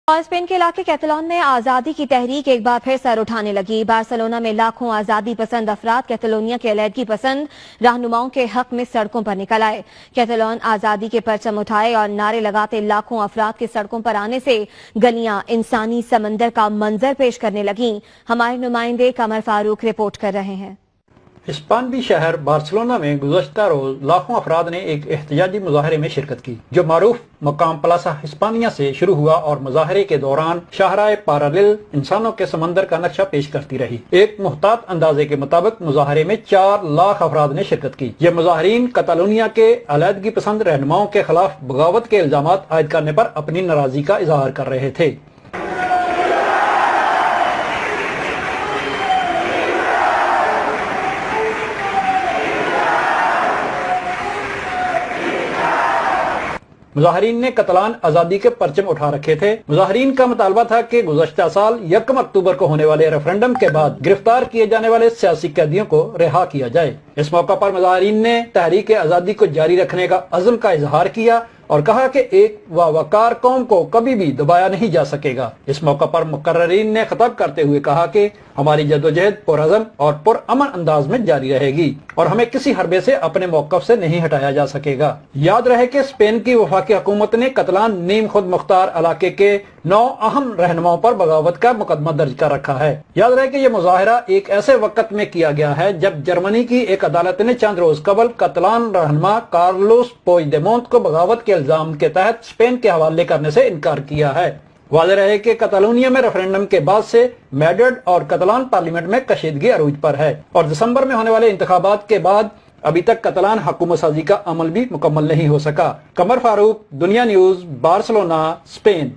اور اسپین کے علاقے کیٹالان میں آزادی کی تحریک ایک بار پھر سر اٹھانے لگی۔ بارسلونا میں لاکھوں آزادی پسند افراد کیٹالونیا کے علیحدگی پسند رہنماؤں کے حق میں سڑکوں پر نکل آئے۔ کیٹالان آزادی کے پرچم اٹھائے اور نعرے لگاتے لاکھوں افراد کے سڑکوں پر آنے سے گلیاں انسانی سمندر کا منظر پیش کرنے لگیں۔ ہمارے نمائندے قمر فاروق رپورٹ کر رہے ہیں۔ ہسپانوی شہر بارسلونا میں گزشتہ روز لاکھوں افراد نے ایک احتجاجی مظاہرے میں شرکت کی، جو معروف مقام پلاسا ہسپانیہ سے شروع ہوا اور مظاہرے کے دوران شاہراہ پیرالل انسانوں کے سمندر کا نقشہ پیش کرتی رہی۔ ایک محتاط اندازے کے مطابق مظاہرے میں 4 لاکھ افراد نے شرکت کی۔ یہ مظاہرین کتالونیا کے علیحدگی پسند رہنماؤں کے خلاف بغاوت کے الزامات عائد کرنے پر اپنی ناراضگی کا اظہار کر رہے تھے۔ مظاہرین نے کتالان آزادی کے پرچم اٹھا رکھے تھے۔ مظاہرین کا مطالبہ تھا کہ گزشتہ سال 1 اکتوبر کو ہونے والے ریفرنڈم کے بعد گرفتار کیے جانے والے سیاسی قیدیوں کو رہا کیا جائے۔ اس موقع پر مظاہرین نے تحریک آزادی کو جاری رکھنے کا عزم کا اظہار کیا اور کہا کہ ایک وقار قوم کو کبھی بھی دبایا نہیں جا سکے گا۔ اس موقع پر مقررین نے خطاب کرتے ہوئے کہا کہ ہماری جدوجہد پرعزم اور پرامن انداز میں جاری رہے گی اور ہمیں کسی حربے سے اپنے موقف سے نہیں ہٹایا جا سکے گا۔ یاد رہے کہ اسپین کی وفاقی حکومت نے کتالان نیم خود مختار علاقے کے 9 اہم رہنماؤں پر بغاوت کا مقدمہ درج کر رکھا ہے۔ یاد رہے کہ یہ مظاہرہ ایک ایسے وقت میں کیا گیا ہے جب جرمنی کی ایک عدالت نے چند روز قبل کتالان رہنما کارلوس پوئیڈیمونٹ کو بغاوت کے الزام کے تحت اسپین کے حوالے کرنے سے انکار کیا ہے۔ واضح رہے کہ کتالونیا میں ریفرنڈم کے بعد سے میڈرڈ اور کتالان پارلیمنٹ میں کشیدگی عروج پر ہے اور دسمبر میں ہونے والے انتخابات کے بعد ابھی تک کتالان حکومت سازی کا عمل بھی مکمل نہیں ہو سکا۔ قمر فاروق، دنیا نیوز، بارسلونا، اسپین۔